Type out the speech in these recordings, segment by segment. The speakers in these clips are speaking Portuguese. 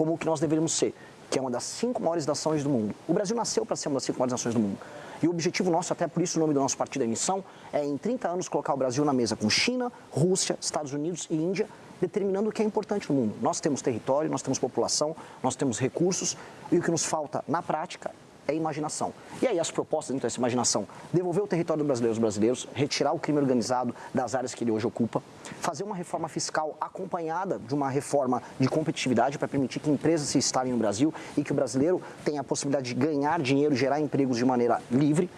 como o que nós deveríamos ser, que é uma das 5 maiores nações do mundo. O Brasil nasceu para ser uma das 5 maiores nações do mundo. E o objetivo nosso, até por isso o nome do nosso partido é Missão, é em 30 anos colocar o Brasil na mesa com China, Rússia, Estados Unidos e Índia, determinando o que é importante no mundo. Nós temos território, nós temos população, nós temos recursos e o que nos falta na prática é imaginação. E aí as propostas dentro dessa imaginação, devolver o território do brasileiro aos brasileiros, retirar o crime organizado das áreas que ele hoje ocupa, fazer uma reforma fiscal acompanhada de uma reforma de competitividade para permitir que empresas se instalem no Brasil e que o brasileiro tenha a possibilidade de ganhar dinheiro, gerar empregos de maneira livre.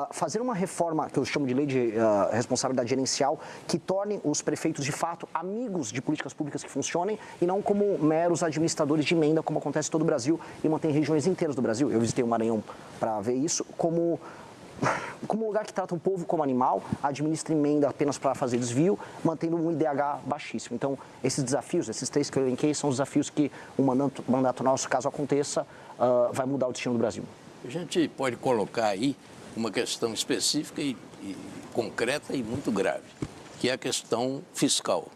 Fazer uma reforma, que eu chamo de lei de responsabilidade gerencial, que torne os prefeitos, de fato, amigos de políticas públicas que funcionem e não como meros administradores de emenda, como acontece em todo o Brasil e mantém regiões inteiras do Brasil. Eu visitei o Maranhão para ver isso, como um lugar que trata o povo como animal, administra emenda apenas para fazer desvio, mantendo um IDH baixíssimo. Então, esses desafios, esses 3 que eu elenquei, são os desafios que o mandato nosso, caso aconteça, vai mudar o destino do Brasil. A gente pode colocar aí uma questão específica e concreta e muito grave, que é a questão fiscal.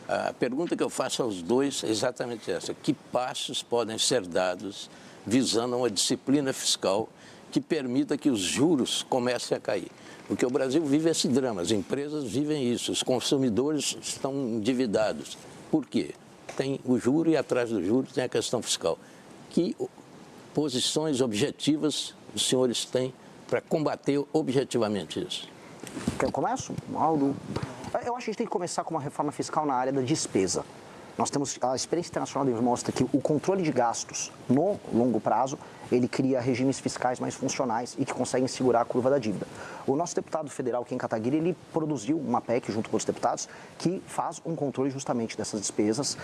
A pergunta que eu faço aos dois é exatamente essa: que passos podem ser dados visando uma disciplina fiscal que permita que os juros comecem a cair? Porque o Brasil vive esse drama, as empresas vivem isso, os consumidores estão endividados. Por quê? Tem o juro e atrás do juro tem a questão fiscal. Que posições objetivas os senhores têm para combater objetivamente isso? Eu começo, Aldo? Eu acho que a gente tem que começar com uma reforma fiscal na área da despesa. Nós temos, a experiência internacional demonstra que o controle de gastos no longo prazo, ele cria regimes fiscais mais funcionais e que conseguem segurar a curva da dívida. O nosso deputado federal, Ken Kataguiri, ele produziu uma PEC junto com os deputados que faz um controle justamente dessas despesas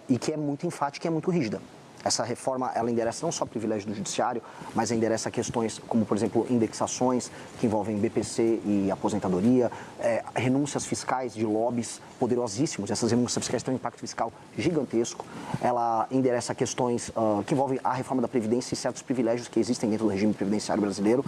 e que é muito enfática e é muito rígida. Essa reforma, ela endereça não só privilégio do judiciário, mas endereça questões como, por exemplo, indexações que envolvem BPC e aposentadoria, renúncias fiscais de lobbies poderosíssimos. Essas renúncias fiscais têm um impacto fiscal gigantesco. Ela endereça questões que envolvem a reforma da Previdência e certos privilégios que existem dentro do regime previdenciário brasileiro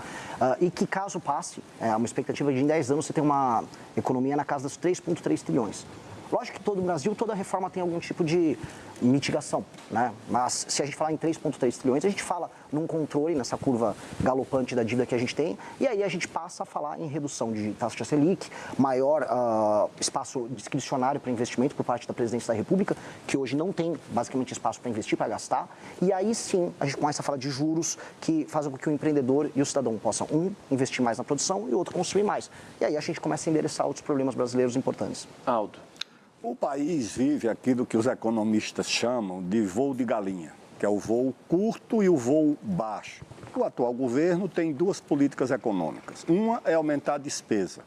e que, caso passe, uma expectativa de em 10 anos você tem uma economia na casa dos 3,3 trilhões. Lógico que todo o Brasil, toda reforma tem algum tipo de mitigação, né? Mas se a gente falar em 3,3 trilhões, a gente fala num controle, nessa curva galopante da dívida que a gente tem, e aí a gente passa a falar em redução de taxa Selic, maior espaço discricionário para investimento por parte da Presidência da República, que hoje não tem basicamente espaço para investir, para gastar, e aí sim a gente começa a falar de juros que fazem com que o empreendedor e o cidadão possam, investir mais na produção e o outro consumir mais. E aí a gente começa a endereçar outros problemas brasileiros importantes. Aldo. O país vive aquilo que os economistas chamam de voo de galinha, que é o voo curto e o voo baixo. O atual governo tem 2 políticas econômicas. Uma é aumentar a despesa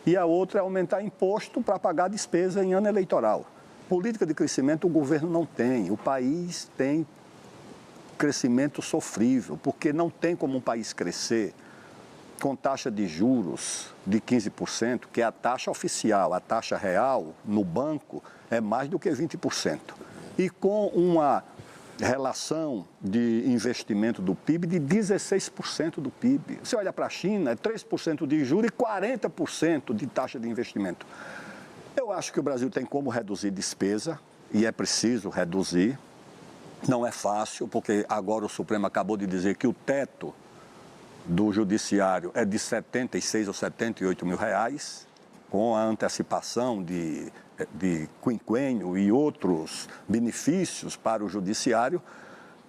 e a outra é aumentar imposto para pagar despesa em ano eleitoral. Política de crescimento o governo não tem. O país tem crescimento sofrível, porque não tem como um país crescer com taxa de juros de 15%, que é a taxa oficial, a taxa real no banco é mais do que 20%. E com uma relação de investimento do PIB de 16% do PIB. Você olha para a China, é 3% de juros e 40% de taxa de investimento. Eu acho que o Brasil tem como reduzir despesa, e é preciso reduzir. Não é fácil, porque agora o Supremo acabou de dizer que o teto do judiciário é de 76 ou 78 mil reais, com a antecipação de quinquênio e outros benefícios para o judiciário.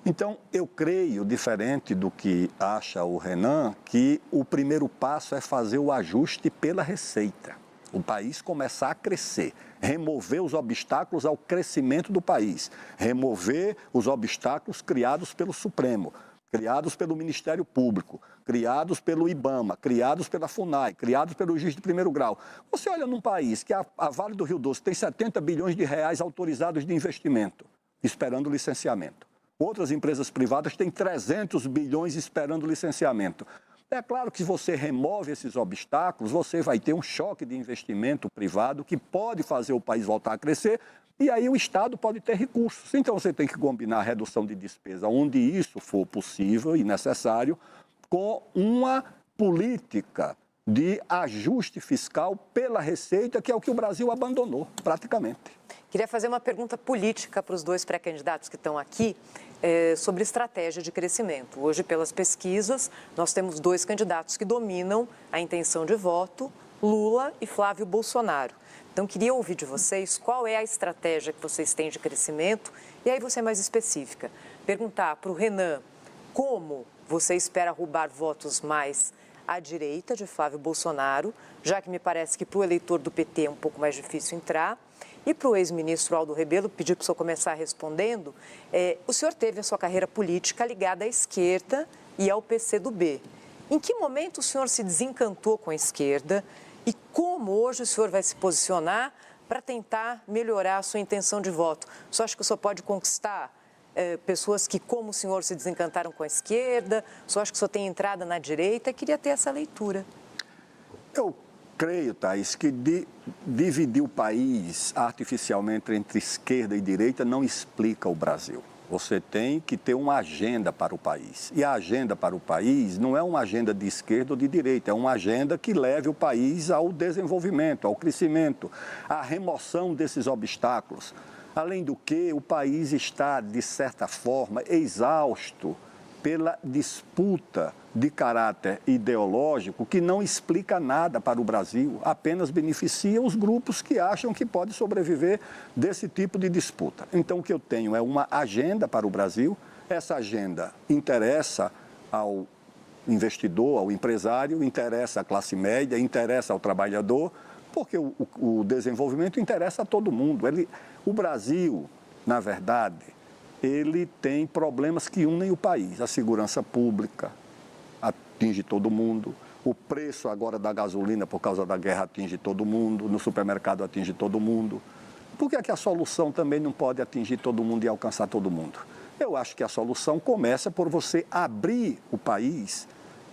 Então, eu creio, diferente do que acha o Renan, que o primeiro passo é fazer o ajuste pela receita. O país começar a crescer, remover os obstáculos ao crescimento do país, remover os obstáculos criados pelo Supremo, criados pelo Ministério Público, criados pelo IBAMA, criados pela FUNAI, criados pelo juiz de primeiro grau. Você olha num país que a Vale do Rio Doce tem 70 bilhões de reais autorizados de investimento, esperando licenciamento. Outras empresas privadas têm 300 bilhões esperando licenciamento. É claro que se você remove esses obstáculos, você vai ter um choque de investimento privado que pode fazer o país voltar a crescer, e aí o Estado pode ter recursos. Então você tem que combinar a redução de despesa onde isso for possível e necessário, com uma política de ajuste fiscal pela receita, que é o que o Brasil abandonou, praticamente. Queria fazer uma pergunta política para os dois pré-candidatos que estão aqui sobre estratégia de crescimento. Hoje, pelas pesquisas, nós temos dois candidatos que dominam a intenção de voto, Lula e Flávio Bolsonaro. Então, queria ouvir de vocês qual é a estratégia que vocês têm de crescimento e aí você é mais específica. Perguntar para o Renan como você espera roubar votos mais à direita de Flávio Bolsonaro, já que me parece que para o eleitor do PT é um pouco mais difícil entrar. E para o ex-ministro Aldo Rebelo, pedir para o senhor começar respondendo, o senhor teve a sua carreira política ligada à esquerda e ao PCdoB. Em que momento o senhor se desencantou com a esquerda e como hoje o senhor vai se posicionar para tentar melhorar a sua intenção de voto? O senhor acha que o senhor pode conquistar pessoas que, como o senhor, se desencantaram com a esquerda? O senhor acha que o senhor tem entrada na direita? Eu queria ter essa leitura. Eu creio, Thaís, que dividir o país artificialmente entre esquerda e direita não explica o Brasil. Você tem que ter uma agenda para o país. E a agenda para o país não é uma agenda de esquerda ou de direita, é uma agenda que leve o país ao desenvolvimento, ao crescimento, à remoção desses obstáculos. Além do que, o país está, de certa forma, exausto pela disputa de caráter ideológico que não explica nada para o Brasil, apenas beneficia os grupos que acham que pode sobreviver desse tipo de disputa. Então, o que eu tenho é uma agenda para o Brasil, essa agenda interessa ao investidor, ao empresário, interessa à classe média, interessa ao trabalhador, porque o desenvolvimento interessa a todo mundo. O Brasil, na verdade, ele tem problemas que unem o país. A segurança pública atinge todo mundo, o preço agora da gasolina por causa da guerra atinge todo mundo, no supermercado atinge todo mundo. Por que é que a solução também não pode atingir todo mundo e alcançar todo mundo? Eu acho que a solução começa por você abrir o país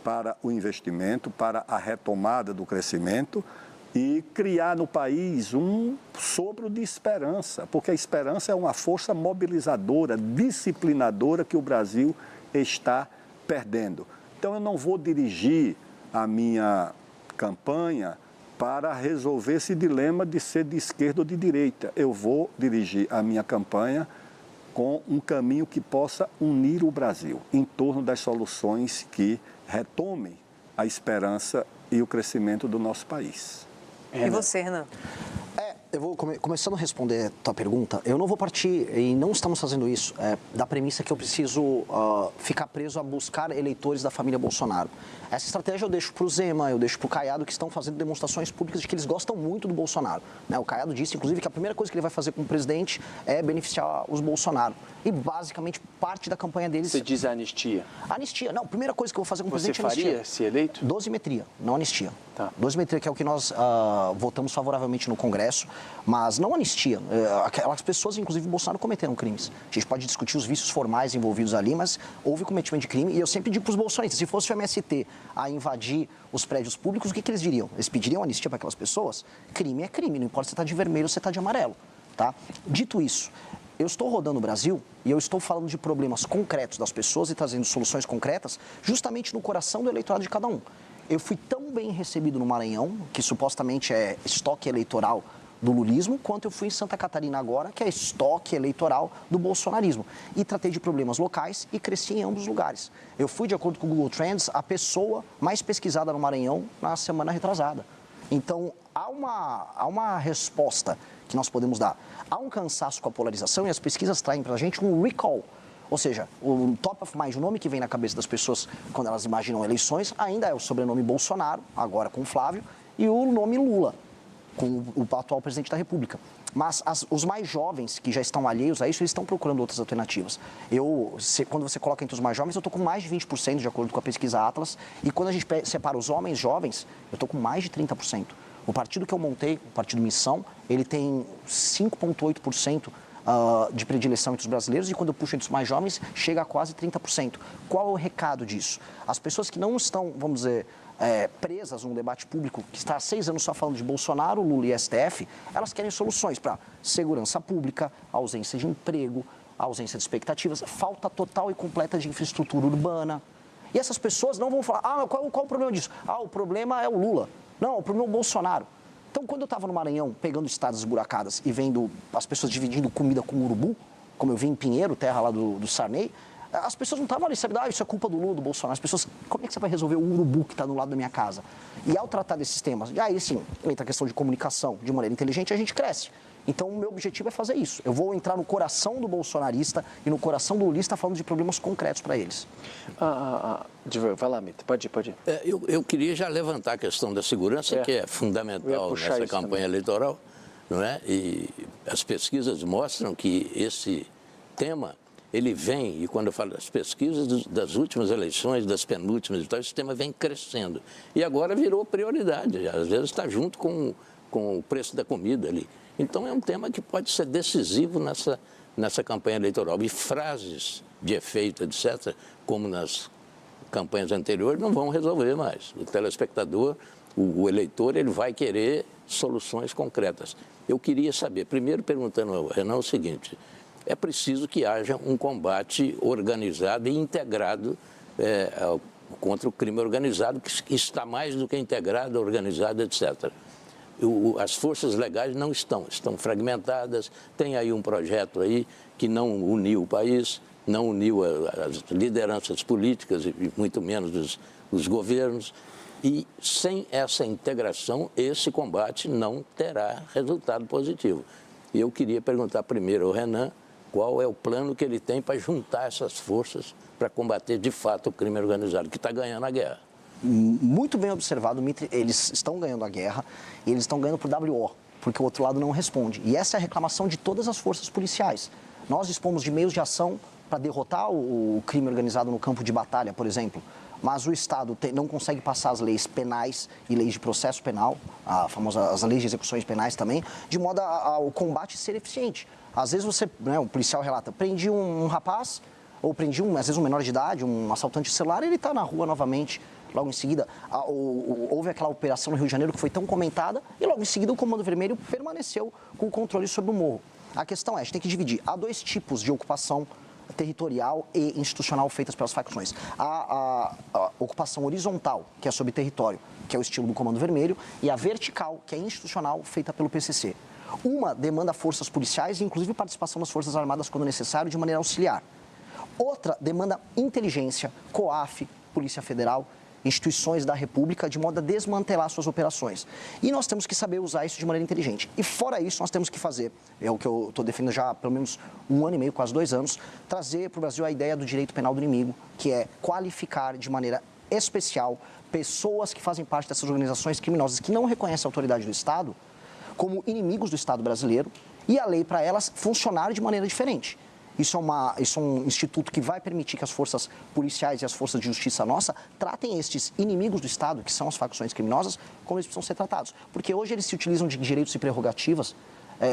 para o investimento, para a retomada do crescimento, e criar no país um sopro de esperança, porque a esperança é uma força mobilizadora, disciplinadora que o Brasil está perdendo. Então, eu não vou dirigir a minha campanha para resolver esse dilema de ser de esquerda ou de direita. Eu vou dirigir a minha campanha com um caminho que possa unir o Brasil em torno das soluções que retomem a esperança e o crescimento do nosso país. E você, Renan? Eu vou começando a responder a tua pergunta. Eu não vou partir, e não estamos fazendo isso, da premissa que eu preciso ficar preso a buscar eleitores da família Bolsonaro. Essa estratégia eu deixo para o Zema, eu deixo para o Caiado, que estão fazendo demonstrações públicas de que eles gostam muito do Bolsonaro. O Caiado disse, inclusive, que a primeira coisa que ele vai fazer como presidente é beneficiar os Bolsonaro. E, basicamente, parte da campanha deles... Você diz a anistia? Anistia. Não, a primeira coisa que eu vou fazer como presidente é anistia. Você faria, se eleito? Dosimetria, não anistia. Tá. Dosimetria, que é o que nós votamos favoravelmente no Congresso, mas não anistia. Aquelas pessoas, inclusive, Bolsonaro, cometeram crimes. A gente pode discutir os vícios formais envolvidos ali, mas houve cometimento de crime. E eu sempre digo para os bolsonaristas, se fosse o MST a invadir os prédios públicos, o que eles diriam? Eles pediriam anistia para aquelas pessoas? Crime é crime, não importa se você está de vermelho ou se você está de amarelo. Tá? Dito isso, eu estou rodando o Brasil e eu estou falando de problemas concretos das pessoas e trazendo soluções concretas justamente no coração do eleitorado de cada um. Eu fui tão bem recebido no Maranhão, que supostamente é estoque eleitoral do lulismo, quanto eu fui em Santa Catarina agora, que é estoque eleitoral do bolsonarismo. E tratei de problemas locais e cresci em ambos os lugares. Eu fui, de acordo com o Google Trends, a pessoa mais pesquisada no Maranhão na semana retrasada. Então, há uma resposta que nós podemos dar. Há um cansaço com a polarização e as pesquisas traem para a gente um recall. Ou seja, o top of mind, o nome que vem na cabeça das pessoas quando elas imaginam eleições, ainda é o sobrenome Bolsonaro, agora com o Flávio, e o nome Lula, com o atual presidente da República. Mas os mais jovens, que já estão alheios a isso, eles estão procurando outras alternativas. Quando você coloca entre os mais jovens, eu estou com mais de 20%, de acordo com a pesquisa Atlas, e quando a gente separa os homens jovens, eu estou com mais de 30%. O partido que eu montei, o Partido Missão, ele tem 5,8% de predileção entre os brasileiros, e quando eu puxo entre os mais jovens, chega a quase 30%. Qual é o recado disso? As pessoas que não estão, vamos dizer, presas num debate público que está há 6 anos só falando de Bolsonaro, Lula e STF, elas querem soluções para segurança pública, ausência de emprego, ausência de expectativas, falta total e completa de infraestrutura urbana. E essas pessoas não vão falar, qual o problema disso? O problema é o Lula. Não, o problema é o Bolsonaro. Então, quando eu estava no Maranhão, pegando estradas esburacadas e vendo as pessoas dividindo comida com urubu, como eu vi em Pinheiro, terra lá do Sarney, as pessoas não estavam ali, sabe, isso é culpa do Lula, do Bolsonaro. As pessoas, como é que você vai resolver o urubu que está do lado da minha casa? E ao tratar desses temas, aí sim, entra a questão de comunicação de maneira inteligente, a gente cresce. Então, o meu objetivo é fazer isso. Eu vou entrar no coração do bolsonarista e no coração do lulista falando de problemas concretos para eles. Vai lá, Mito. Pode ir. Eu queria já levantar a questão da segurança, que é fundamental nessa campanha eleitoral, não é? E as pesquisas mostram que esse tema, ele vem, e quando eu falo das pesquisas das últimas eleições, das penúltimas e tal, esse tema vem crescendo. E agora virou prioridade, às vezes está junto com o preço da comida ali. Então, é um tema que pode ser decisivo nessa campanha eleitoral. E frases de efeito, etc., como nas campanhas anteriores, não vão resolver mais. O telespectador, o eleitor, ele vai querer soluções concretas. Eu queria saber, primeiro perguntando ao Renan o seguinte: é preciso que haja um combate organizado e integrado contra o crime organizado, que está mais do que integrado, organizado, etc. As forças legais não estão fragmentadas. Tem aí um projeto aí que não uniu o país, não uniu as lideranças políticas e muito menos os governos. E sem essa integração, esse combate não terá resultado positivo. E eu queria perguntar primeiro ao Renan qual é o plano que ele tem para juntar essas forças para combater de fato o crime organizado, que está ganhando a guerra. Muito bem observado, Mitri, eles estão ganhando a guerra e eles estão ganhando por WO, porque o outro lado não responde. E essa é a reclamação de todas as forças policiais. Nós dispomos de meios de ação para derrotar o crime organizado no campo de batalha, por exemplo, mas o Estado não consegue passar as leis penais e leis de processo penal, as leis de execuções penais também, de modo ao combate ser eficiente. Às vezes o policial relata, prendi um rapaz, ou prendi às vezes um menor de idade, um assaltante de celular, e ele está na rua novamente. Logo em seguida, houve aquela operação no Rio de Janeiro que foi tão comentada, e logo em seguida o Comando Vermelho permaneceu com o controle sobre o morro. A questão é, a gente tem que dividir. Há dois tipos de ocupação territorial e institucional feitas pelas facções. A ocupação horizontal, que é sobre território, que é o estilo do Comando Vermelho, e a vertical, que é institucional, feita pelo PCC. Uma demanda forças policiais e inclusive participação das Forças Armadas quando necessário, de maneira auxiliar. Outra demanda inteligência, COAF, Polícia Federal, instituições da República, de modo a desmantelar suas operações. E nós temos que saber usar isso de maneira inteligente. E fora isso, nós temos que fazer, é o que eu estou defendendo já há pelo menos 1 ano e meio, quase 2 anos, trazer para o Brasil a ideia do direito penal do inimigo, que é qualificar de maneira especial pessoas que fazem parte dessas organizações criminosas que não reconhecem a autoridade do Estado como inimigos do Estado brasileiro, e a lei para elas funcionar de maneira diferente. Isso é um instituto que vai permitir que as forças policiais e as forças de justiça nossa tratem estes inimigos do Estado, que são as facções criminosas, como eles precisam ser tratados. Porque hoje eles se utilizam de direitos e prerrogativas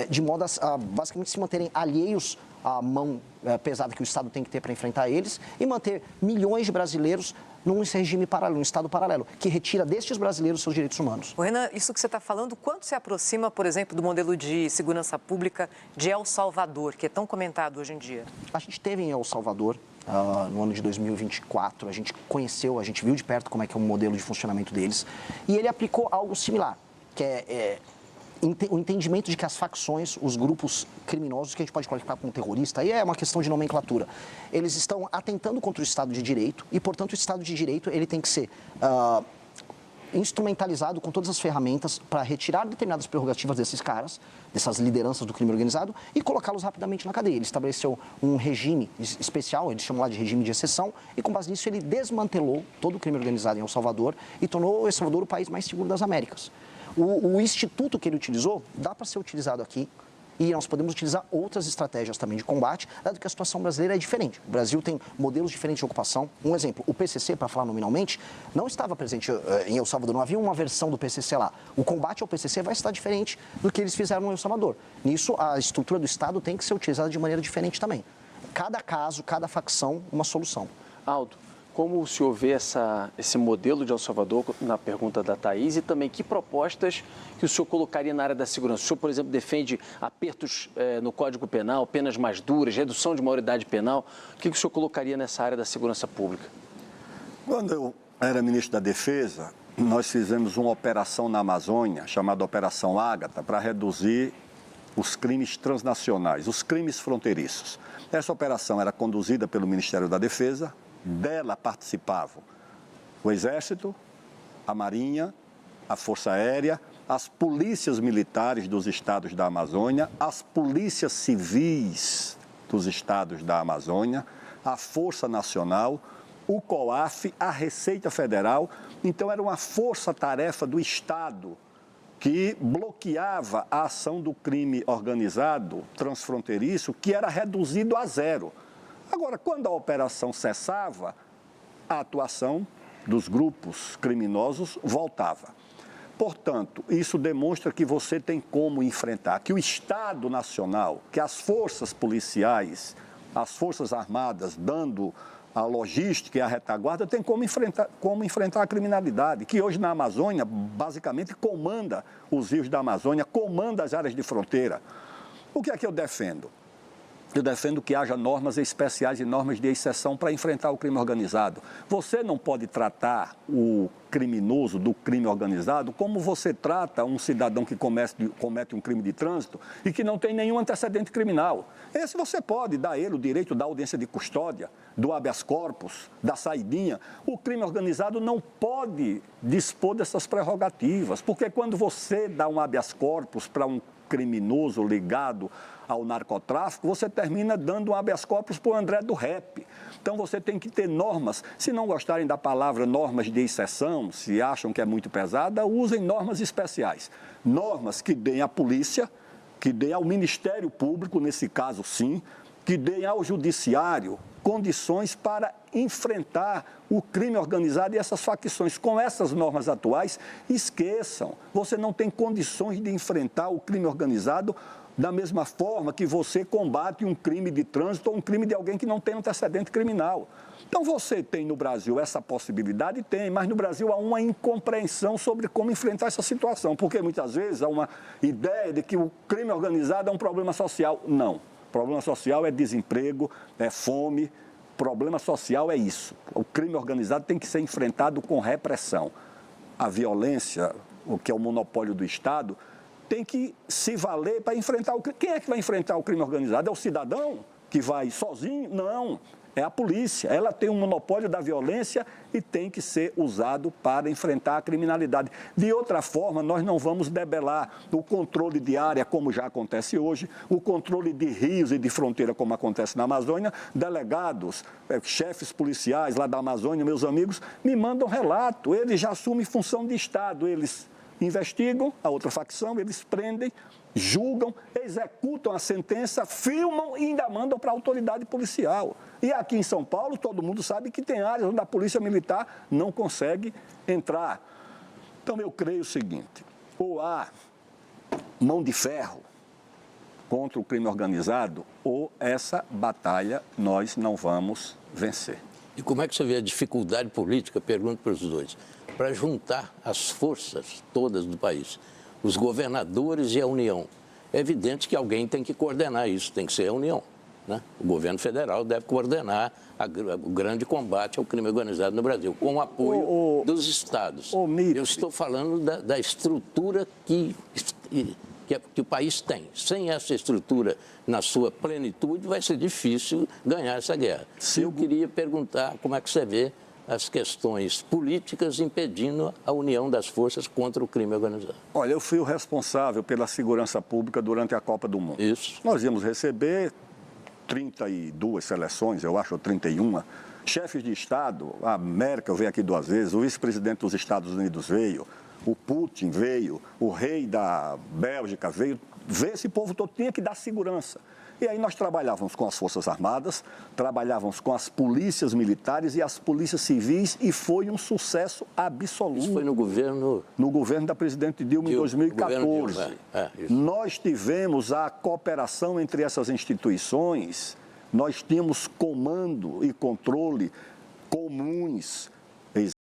de modo a basicamente se manterem alheios à mão pesada que o Estado tem que ter para enfrentar eles e manter milhões de brasileiros num regime paralelo, num Estado paralelo, que retira destes brasileiros seus direitos humanos. Renan, isso que você está falando, quanto se aproxima, por exemplo, do modelo de segurança pública de El Salvador, que é tão comentado hoje em dia? A gente teve em El Salvador, no ano de 2024, a gente conheceu, a gente viu de perto como é que é o modelo de funcionamento deles, e ele aplicou algo similar, que é o entendimento de que as facções, os grupos criminosos, que a gente pode qualificar como terrorista, aí é uma questão de nomenclatura, eles estão atentando contra o Estado de Direito e, portanto, o Estado de Direito ele tem que ser instrumentalizado com todas as ferramentas para retirar determinadas prerrogativas desses caras, dessas lideranças do crime organizado e colocá-los rapidamente na cadeia. Ele estabeleceu um regime especial, eles chamam lá de regime de exceção, e com base nisso ele desmantelou todo o crime organizado em El Salvador e tornou El Salvador o país mais seguro das Américas. O instituto que ele utilizou dá para ser utilizado aqui e nós podemos utilizar outras estratégias também de combate, dado que a situação brasileira é diferente. O Brasil tem modelos diferentes de ocupação. Um exemplo, o PCC, para falar nominalmente, não estava presente em El Salvador, não havia uma versão do PCC lá. O combate ao PCC vai estar diferente do que eles fizeram no El Salvador. Nisso, a estrutura do Estado tem que ser utilizada de maneira diferente também. Cada caso, cada facção, uma solução. Aldo, como o senhor vê esse modelo de El Salvador, na pergunta da Thaís, e também que propostas que o senhor colocaria na área da segurança? O senhor, por exemplo, defende apertos no Código Penal, penas mais duras, redução de maioridade penal. O que o senhor colocaria nessa área da segurança pública? Quando eu era ministro da Defesa, nós fizemos uma operação na Amazônia, chamada Operação Ágata, para reduzir os crimes transnacionais, os crimes fronteiriços. Essa operação era conduzida pelo Ministério da Defesa, dela participavam o Exército, a Marinha, a Força Aérea, as polícias militares dos estados da Amazônia, as polícias civis dos estados da Amazônia, a Força Nacional, o COAF, a Receita Federal. Então, era uma força-tarefa do Estado que bloqueava a ação do crime organizado transfronteiriço, que era reduzido a zero. Agora, quando a operação cessava, a atuação dos grupos criminosos voltava. Portanto, isso demonstra que você tem como enfrentar, que o Estado Nacional, que as forças policiais, as forças armadas, dando a logística e a retaguarda, tem como enfrentar a criminalidade, que hoje na Amazônia, basicamente, comanda os rios da Amazônia, comanda as áreas de fronteira. O que é que eu defendo? Eu defendo que haja normas especiais e normas de exceção para enfrentar o crime organizado. Você não pode tratar o criminoso do crime organizado como você trata um cidadão que comete um crime de trânsito e que não tem nenhum antecedente criminal. Esse você pode dar a ele o direito da audiência de custódia, do habeas corpus, da saidinha. O crime organizado não pode dispor dessas prerrogativas, porque quando você dá um habeas corpus para um criminoso ligado ao narcotráfico, você termina dando um habeas corpus para o André do Rap. Então, você tem que ter normas. Se não gostarem da palavra normas de exceção, se acham que é muito pesada, usem normas especiais. Normas que deem à polícia, que deem ao Ministério Público, nesse caso sim, que deem ao Judiciário condições para enfrentar o crime organizado e essas facções. Com essas normas atuais, esqueçam. Você não tem condições de enfrentar o crime organizado da mesma forma que você combate um crime de trânsito ou um crime de alguém que não tem antecedente criminal. Então, você tem no Brasil essa possibilidade? Tem, mas no Brasil há uma incompreensão sobre como enfrentar essa situação, porque muitas vezes há uma ideia de que o crime organizado é um problema social. Não. O problema social é desemprego, é fome. O problema social é isso. O crime organizado tem que ser enfrentado com repressão. A violência, o que é o monopólio do Estado, tem que se valer para enfrentar o crime. Quem é que vai enfrentar o crime organizado? É o cidadão que vai sozinho? Não, é a polícia. Ela tem um monopólio da violência e tem que ser usado para enfrentar a criminalidade. De outra forma, nós não vamos debelar o controle de área, como já acontece hoje, o controle de rios e de fronteira, como acontece na Amazônia. Delegados, chefes policiais lá da Amazônia, meus amigos, me mandam relato. Eles já assumem função de Estado, eles investigam a outra facção, eles prendem, julgam, executam a sentença, filmam e ainda mandam para a autoridade policial. E aqui em São Paulo, todo mundo sabe que tem áreas onde a polícia militar não consegue entrar. Então, eu creio o seguinte, ou há mão de ferro contra o crime organizado, ou essa batalha nós não vamos vencer. E como é que você vê a dificuldade política, pergunto para os dois, para juntar as forças todas do país, os governadores e a União? É evidente que alguém tem que coordenar isso, tem que ser a União, né? O governo federal deve coordenar o grande combate ao crime organizado no Brasil, com o apoio dos estados. Eu estou falando da estrutura que o país tem. Sem essa estrutura na sua plenitude, vai ser difícil ganhar essa guerra. Eu queria perguntar como é que você vê as questões políticas impedindo a união das forças contra o crime organizado. Olha, eu fui o responsável pela segurança pública durante a Copa do Mundo. Isso. Nós íamos receber 32 seleções, eu acho, ou 31, chefes de Estado. A Merkel veio aqui 2 vezes, o vice-presidente dos Estados Unidos veio, o Putin veio, o rei da Bélgica veio. Esse povo todo tinha que dar segurança. E aí nós trabalhávamos com as Forças Armadas, trabalhávamos com as polícias militares e as polícias civis e foi um sucesso absoluto. Isso foi no governo... No governo da presidente Dilma em 2014. Nós tivemos a cooperação entre essas instituições, nós tínhamos comando e controle comuns.